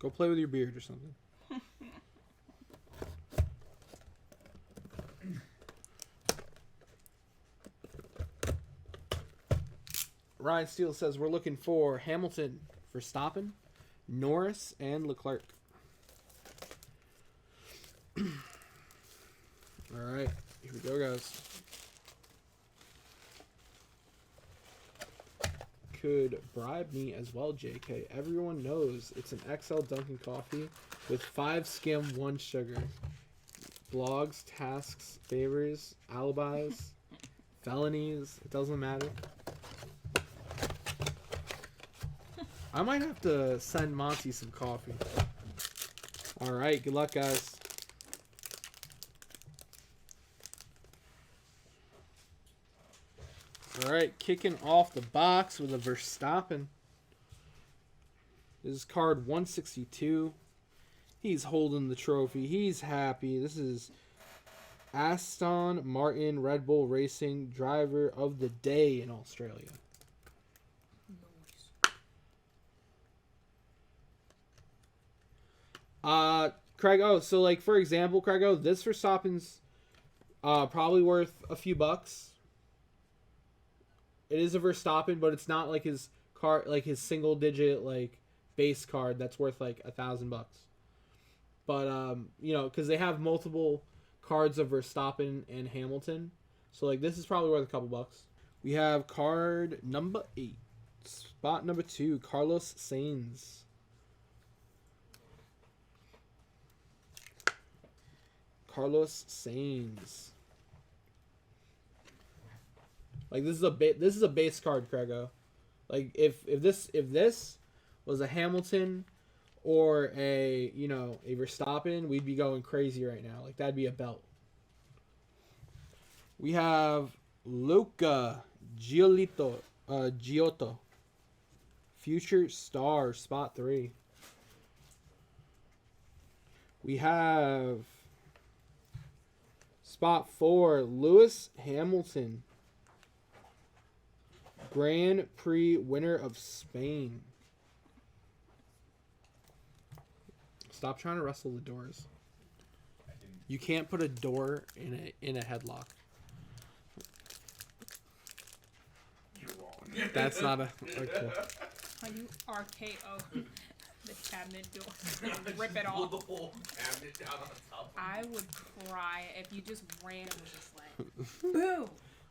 Go play with your beard or something. Ryan Steele says we're looking for Hamilton, Verstappen, Norris, and Leclerc. All right, here we go, guys. Could bribe me as well, JK. Everyone knows it's an XL Dunkin' coffee with 5 skim, 1 sugar. Blogs, tasks, favors, alibis, felonies. It doesn't matter. I might have to send Monty some coffee. All right, good luck, guys. All right, kicking off the box with a Verstappen. This is card 162. He's holding the trophy. He's happy. This is Aston Martin Red Bull Racing Driver of the Day in Australia. Craig, so like for example, Craig, this Verstappen's probably worth a few bucks. It is a Verstappen, but it's not like his card, like his single digit like base card that's worth like $1,000 bucks. But you know, because they have multiple cards of Verstappen and Hamilton, so like this is probably worth a couple bucks. We have card number 8, spot number 2, Carlos Sainz. Carlos Sainz. Like this is a base card, Craigo. Like if this was a Hamilton or a a Verstappen, we'd be going crazy right now. Like that'd be a belt. We have Luca Giotto. Future Star, spot 3. We have spot 4, Lewis Hamilton. Grand Prix winner of Spain. Stop trying to wrestle the doors. You can't put a door in a headlock. You're wrong. That's not a... Okay. How you RKO the cabinet door and rip it off. Pull the whole cabinet down on top. I would cry if you just ran and was just like, boom,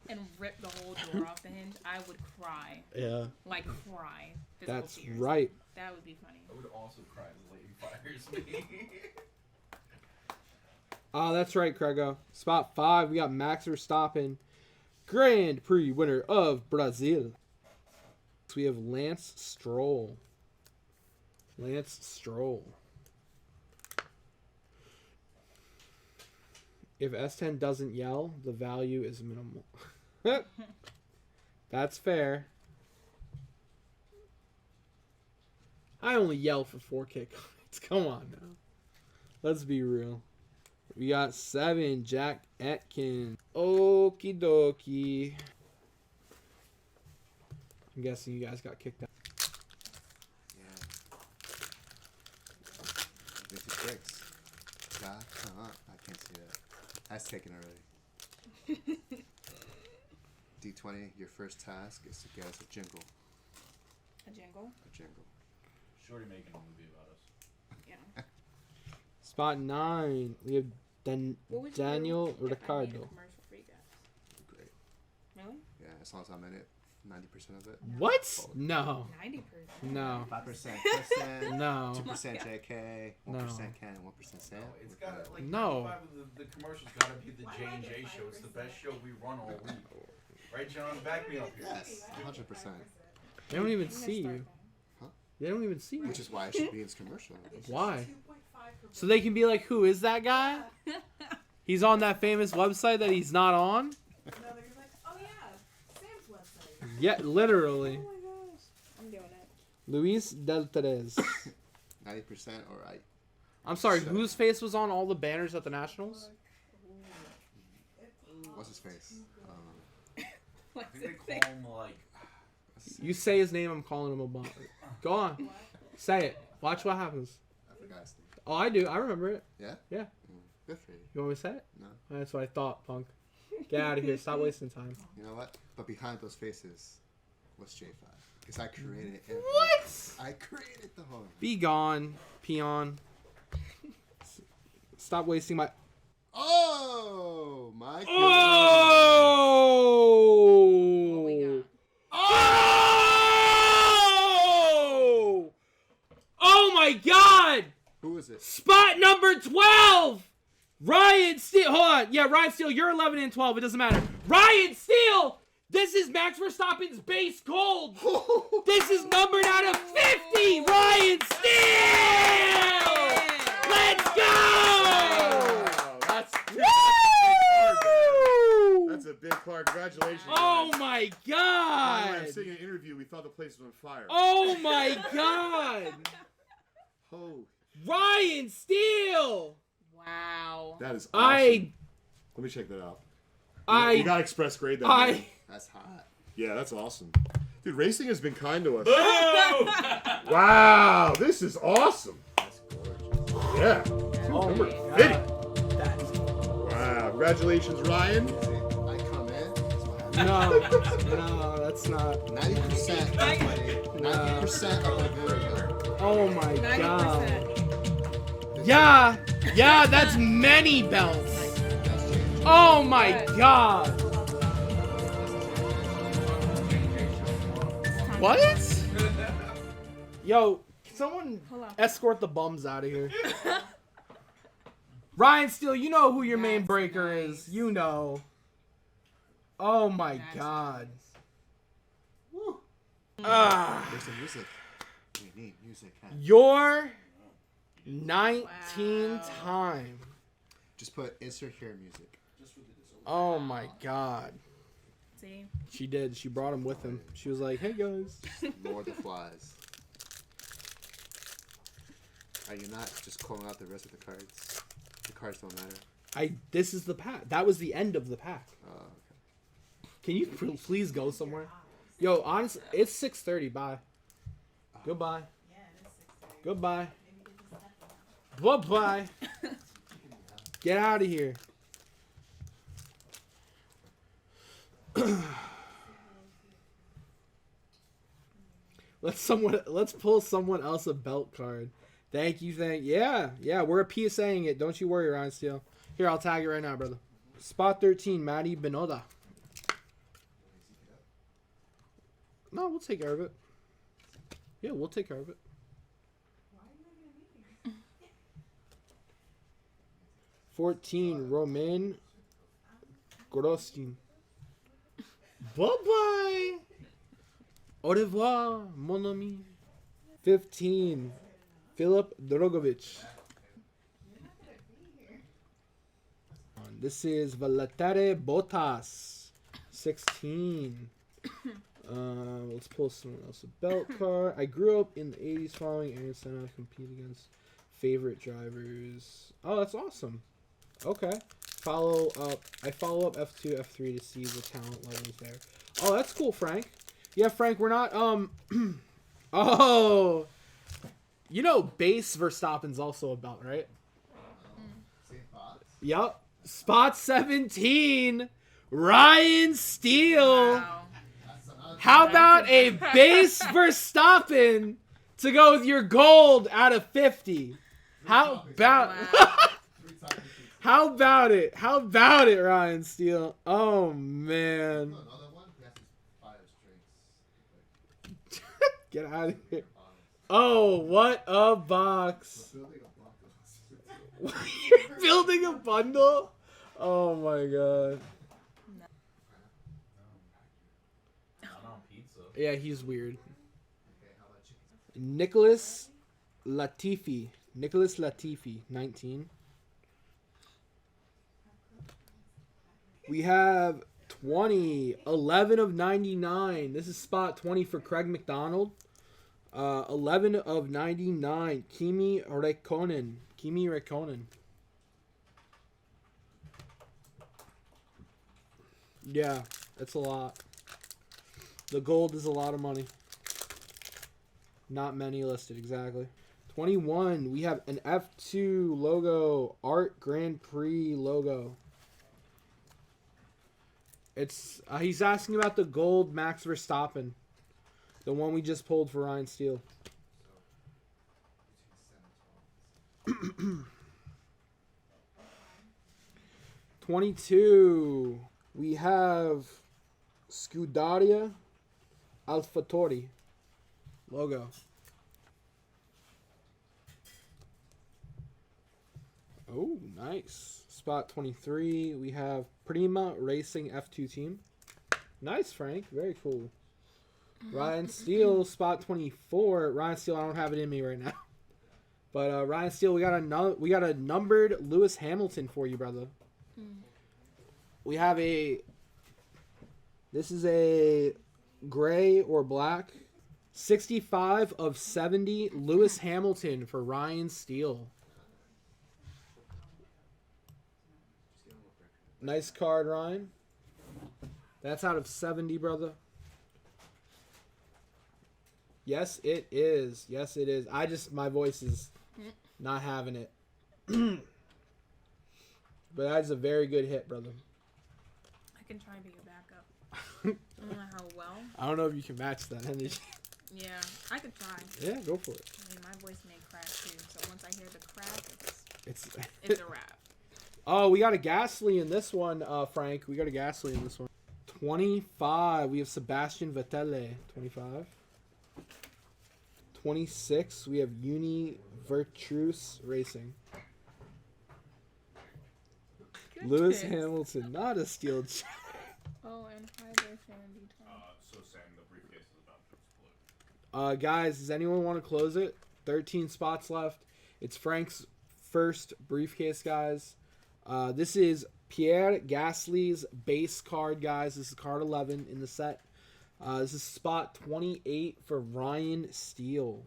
and ripped the whole door off the hinge. I would cry. Yeah. Like cry. Physical That's tears. right. That would be funny. I would also cry as the lady fires me. Oh, that's right, Craigo. Spot 5, we got Max Verstappen, Grand Prix winner of Brazil. So we have Lance Stroll. Lance Stroll. If S10 doesn't yell, the value is minimal. That's fair. I only yell for 4K comments. Come on now. Let's be real. We got 7, Jack Atkins. Okie dokie. I'm guessing you guys got kicked out. Yeah. 56. I can't see that. That's taken already. D20, your first task is to get us a jingle. A jingle? A jingle. Shorty making a movie about us. Yeah. Spot 9, we have What would you Daniel do if I made a Ricciardo. commercial for you guys? Great. Really? Yeah, as long as I'm in it, 90% of it. What? No. 90%. No. 5% Kristen. No. 2% JK. 1% No. Ken. 1% Sam. It's got like No. 95 of the commercials gotta be the J&J show. It's the best show we run all week. Right, John? Back me up here. Yes, 100%. They don't even see you. Huh? They don't even see you. Which is why I should be in this commercial. Why? So they can be like, who is that guy? He's on that famous website that he's not on? No, they're like, oh yeah, Sam's website. Yeah, literally. Oh my gosh. I'm doing it. Luis Del Tres. 90% or I. I'm sorry, So- whose face was on all the banners at the Nationals? What's his face? I What's think it they say? call him like. You say his name, I'm calling him a bomb. Go on. Say it. Watch what happens. Fastly. Oh, I do. I remember it. Yeah? Yeah. Good for you. You want me to say it? No. That's what I thought, punk. Get out of here. Stop wasting time. You know what? But behind those faces was J5. Because I created it. What? I created the whole. Be gone, peon. Stop wasting my... Oh! My goodness. Oh! What we got? Oh! Oh my God! Who is it? Spot number 12! Ryan Steele. Hold on. Yeah, Ryan Steele, you're 11 and 12. It doesn't matter. Ryan Steele! This is Max Verstappen's base gold. This is numbered out of 50. Ryan Steele! Let's go! That's a big card. Congratulations. Oh guys. my By the way, God! I'm seeing an interview. We thought the place was on fire. Oh my God! Oh, Ryan Steele! Wow. that is awesome. Let me check that out. You got express grade that. man. That's hot. Yeah, that's awesome. Dude, racing has been kind to us. Wow, this is awesome. That's gorgeous. Yeah. Oh Number my 50. God. That's... Wow. Congratulations, Ryan. I come in. That's what happens. No, that's not. 90%. 90% of the video. Oh my God. 90%. Yeah, that's many belts. That's changed. Oh my God. What? Yo, can someone Hold on. escort the bums out of here? Ryan Steele, you know who your main That's breaker nice. is. You know. Oh my That's God. nice. Ah. There's some music. We need music. Huh? Your 19 Wow. time. Just put insert here music. Oh my God. See? She did. She brought him with him. She was like, hey guys. Lord the Flies. Are you not just calling out the rest of the cards? The cards don't matter. This is the pack. That was the end of the pack. Oh, okay. Can you please go somewhere? Yo, honestly, it's 6:30. Bye. Goodbye. Goodbye. Bye-bye. Get out of here. Let's pull someone else a belt card. Thank you. Yeah, we're PSAing it. Don't you worry, Ryan Steele. Here, I'll tag it right now, brother. Spot 13, Matty Benoda. No, we'll take care of it. Yeah, we'll take care of it. 14, Romain Grosjean. Bye-bye. Au revoir, mon ami. 15, Filip Drogovic. This is Valtteri Bottas. 16. Let's pull someone else a belt card. I grew up in the 80s following Aaron Senna to compete against favorite drivers. Oh, that's awesome. Okay. I follow up F2, F3 to see the talent levels there. Oh, that's cool, Frank. Yeah, Frank, we're not, oh. You know base Verstappen's also a belt, right? Same thoughts? Yup. Spot 17, Ryan Steele. Wow. How about a base Verstappen to go with your gold out of 50? How about Wow. how about it? How about it, Ryan Steele? Oh man. Another one? He has his fire strings. Get out of here. Oh, what a box. You're building a bundle? Oh my god. Not on pizza. Yeah, he's weird. Nicholas Latifi. 19. We have 20. 11 of 99. This is spot 20 for Craig McDonald. 11 of 99. Kimi Räikkönen. Yeah, it's a lot. The gold is a lot of money. Not many listed, exactly. 21, we have an F2 logo, Art Grand Prix logo. It's he's asking about the gold Max Verstappen, the one we just pulled for Ryan Steele. 22, we have Scuderia AlphaTauri logo. Oh, nice. Spot 23, we have Prima Racing F2 team. Nice, Frank. Very cool. Ryan Steele, spot 24. Ryan Steele, I don't have it in me right now. But Ryan Steele, we got a numbered Lewis Hamilton for you, brother. We have this is a gray or black 65 of 70 Lewis Hamilton for Ryan Steele. Nice card, Ryan. That's out of 70, brother. Yes, it is. Yes, it is. My voice is not having it. But that's a very good hit, brother. I can try to be your backup. I don't know how well. I don't know if you can match that energy. Yeah, I could try. Yeah, go for it. I mean, my voice may crack too, so once I hear the crack, It's it's a wrap. Oh, we got a Gasly in this one, Frank. We got a Gasly in this one. 25. We have Sebastian Vettel. 25. 26. We have Virtus Racing. Lewis Hamilton, not a steel. Oh, and hi there, Sandy. So Sam, the briefcase is about to explode. Guys, does anyone want to close it? 13 spots left. It's Frank's first briefcase, guys. This is Pierre Gasly's base card, guys. This is card 11 in the set. This is spot 28 for Ryan Steele.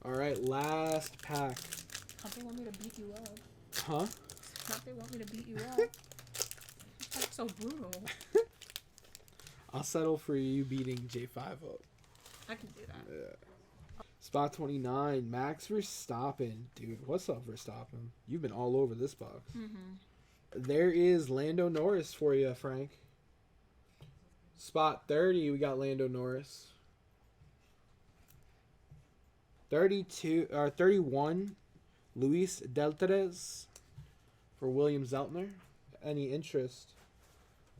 All right, last pack. Don't they want me to beat you up? Huh? Don't they want me to beat you up? That's so brutal. I'll settle for you beating J5 up. I can do that. Yeah. Spot 29, Max Verstappen. Dude, what's up, Verstappen? You've been all over this box. There is Lando Norris for you, Frank. Spot 30, we got Lando Norris. 31, Luis Deltres for William Zeltner. Any interest?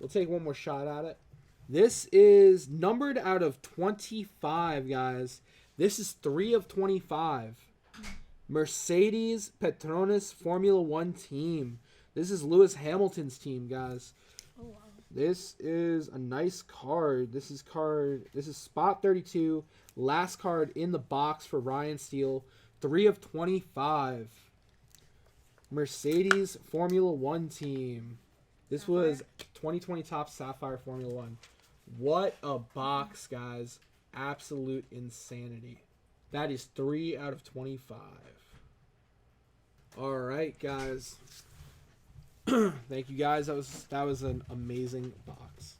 We'll take one more shot at it. This is numbered out of 25, guys. This is 3 of 25. Mercedes Petronas Formula 1 team. This is Lewis Hamilton's team, guys. Oh, wow. This is a nice card. This is spot 32. Last card in the box for Ryan Steele. 3 of 25. Mercedes Formula 1 team. This was 2020 Topps Sapphire Formula 1. What a box, guys. Absolute insanity. That is 3 out of 25. All right, guys. Thank you, guys. That was an amazing box.